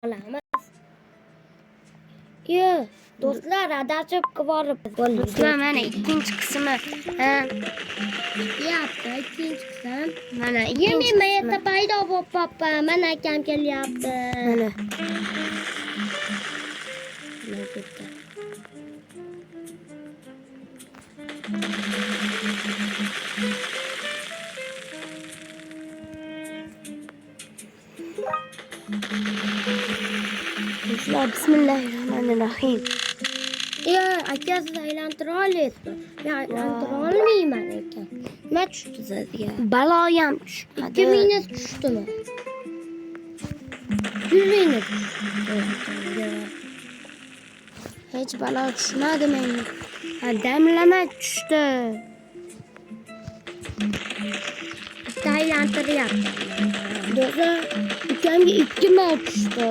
olamiz. Yo, do'stlar, adashib boribmiz. Do'stlar, mana ikkinchi qismi. Yapti, ikkinchi qism. Mana Men ikkinchi mayatda qismi. paydo bo'lib qoppa. Mana akam kelyapti. Mana. Mana ketdi. Do'stlar, bismillahirrohmanirrohim. Yo, aka siz aylantira olasizmi? Men aylantira olmayman ekan. Nima tushdi sizga? Baloyam tushmadi. 2 minus tushdimi? 100 minus. Hech balo tushmadi menga. Damlama tushdi. Bitta aylantiryapti. Do'stlar, ukamga 2 mal tushdi.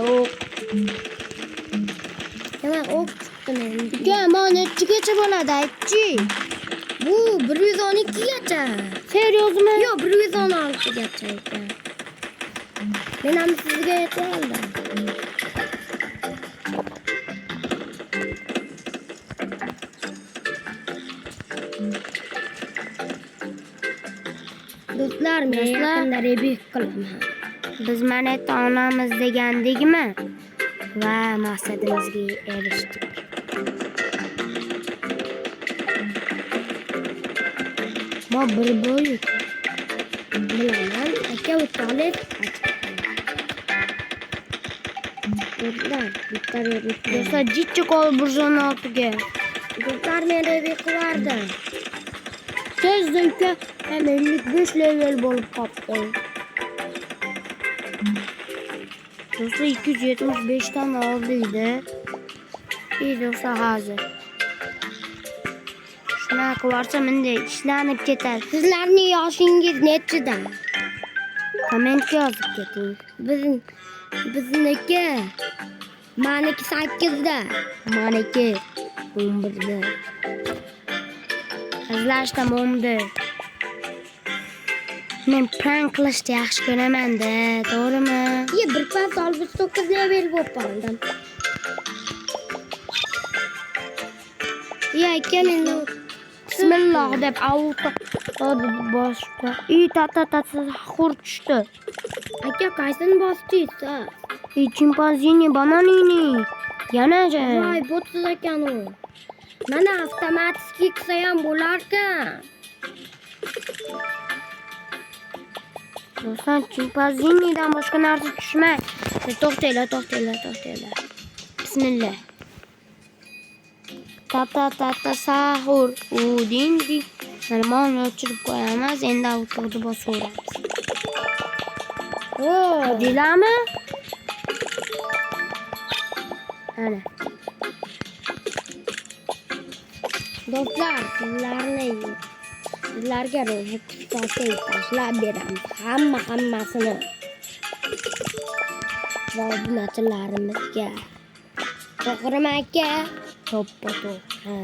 Nima o'q chiqdi menga? Uka, mana nechigacha bo'ladi, aytchi. Bu 112 gacha. Seriozmi? Yo, 116 gacha ekan. Men ham sizga aytib oldim. Do'stlar, men yaqinda rebih qilaman. Biz mana onamiz degandikmi? Va maqsadimizga erishdik. Ma bir bo'y. Bilaman, aka o'tolib. Do'stlar, bitta rebih. Do'stlar, jichchi qol burzoni ortiga. Do'stlar, men rebih qilardim. Tezda uka 55 level bo'lib qopti. Do'stlar, 275 dan oldi edi. Do'stlar, hozir. Shunaqa qilarsam endi ishlanib ketadi. Sizlarning yoshingiz nechida? Kommentga yozib keting. Bizniki meniki 8da. Meniki 11da. Izlashdan 10da. Men prank qilishni yaxshi ko'raman-da, to'g'rimi? Ye, bir pas 69 level bo'lib qoldim. Ya, kelin. Bismillah deb auto boshqa. Ta xur tushdi. Aka, qaysini bosdingiz? Chimpanzini, bananini. Yanaja. Voy, bo'tsiz ekan u. Mana avtomatik qilsa ham bo'lar-ekan. Do'stlar, chimpanzinidan boshqa narsa tushmaydi. To'xtanglar. Bismillah. Ta sahur. Ding. Mana o'chirib qo'yamiz. Endi avtoga bosaveramiz. Dilami? Ana. Do'stlar, sizlarga ro'yxatga tashlab beramiz. Hammasini. Va obunachilarimizga. To'g'rimi aka? To'ppa-to'g'ri.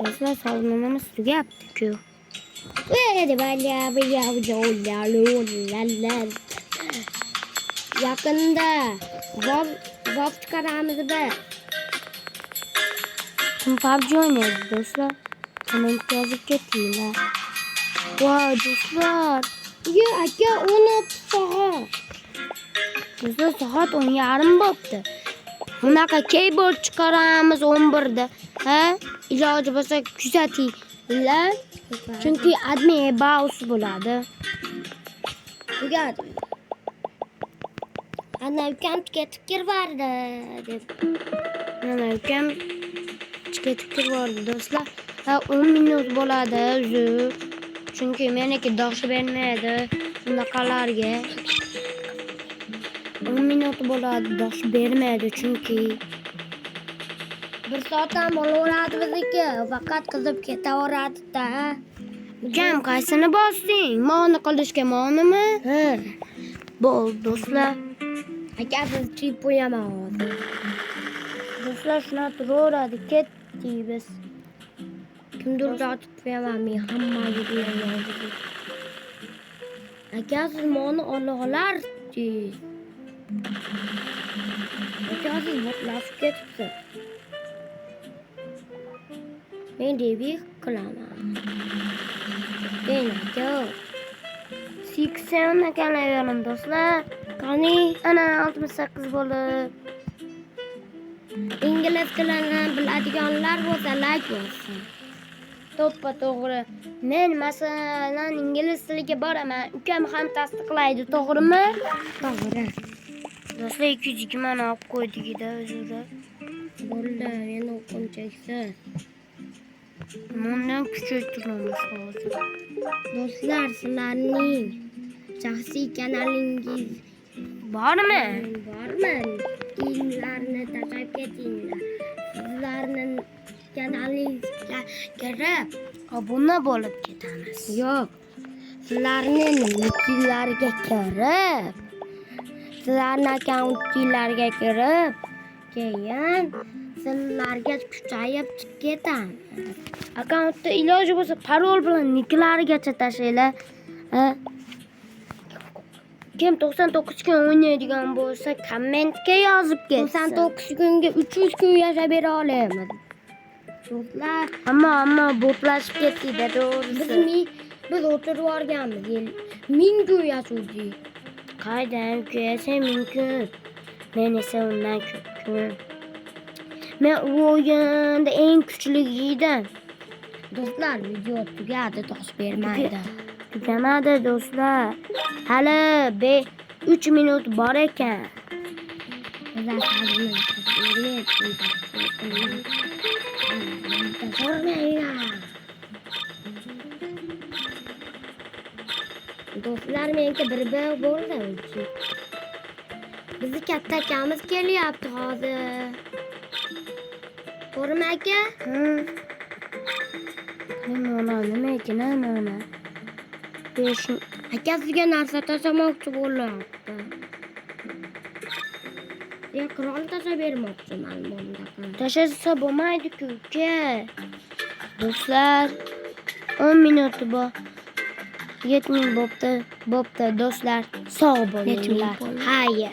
Do'stlar, sog'lig'imiz tugayapti-ku. Yaqinda vab chiqaramiz biz. Kim PUBG o'ynaydi, do'stlar? Kommentga yozib ketinglar. Voy, do'stlar. Yo, aka, 16 soat. Do'stlar, soat 10:30 bo'libdi. Bunaqa keyboard chiqaramiz 11da. Ha? Iloji bo'lsa kuzatinglar. Chunki admin boss bo'ladi. Tugadi. Ana ukam fikr vardi deb. Mana ukam fikr bordi, do'stlar. 10 minut bo'ladi o'zi. Chunki meniki dosh bermaydi bunaqalarga. 10 minut bo'ladi, dosh bermaydi chunki. 1 soatdan bo'laveradi bizniki. Faqat qizib ketaveradi-da. Ukam, qaysini bosding? Ma'ni qilishga ma'nimi? Ha. Bo'ldi, do'stlar. Aka, siz chip qo'yaman hozir. Do'stlar, shuna turaveradi, ketdik biz. Kimdir yotib qo'yaman men hammaga bilan yozib. aka siz meni olag'larsiz. Aka siz motlashib ketibsiz. Men debik qilaman. Keyin aka. 80 ekanaverim do'stlar. Qani Ana 68 bo'lib. ingliz tilini biladiganlar bo'lsa like bossin. To'ppa to'g'ri. Men masalan ingliz tiliga boraman. Ukam ham tasdiqlaydi, to'g'rimi? To'g'ri. Do'stlar 220 ni olib qo'ydik-da o'zida. Bo'ldi, endi o'qimchaysiz. Bundan kuchaytiramiz hozir. Do'stlar, sizlarning shaxsiy kanalingiz Bormi? bormi? Filmlarni tashlab ketinglar. Sizlarning kanalingizga kirib, Obuna bo'lib ketamiz. yo'q. Sizlarning nicklarga kirib, sizlarning akkauntinglarga kirib, keyin sizlarga kuchayib chiqib ketamiz. Akkauntda iloji bo'lsa parol bilan niklarigacha tashlaylar. Kim 99 kun o'ynaydigan bo'lsa kommentga yozib ketsin. 99 kunga 300 kun yashab bera olamiz. Do'stlar, Ammo bo'plashib ketdi-da, to'g'risi. biz o'tirib o'rganmiz. 1000 kun yashaydik. Qaydan kuyasa mumkin. Men esa undan ko'p kun. Men u o'yinda eng kuchli edim. Do'stlar, video tugadi, tosh bermaydi. Tugamadi do'stlar. Hali 3 minut bor ekan. Bizlar do'stlar, menga bir bo'ldi. Bizni katta akamiz kelyapti hozir. Ko'rma aka? Mana nima ekan mana? Aka sizga narsa tashlamoqchi bo'lyapti. Ya qurol tashlab bermoqchiman bundaqa. Tashlasa bo'lmaydi-ku, uka. Do'stlar, 10 minut bor. 7000 bo'pti do'stlar. Sog' bo'linglar. Hayır.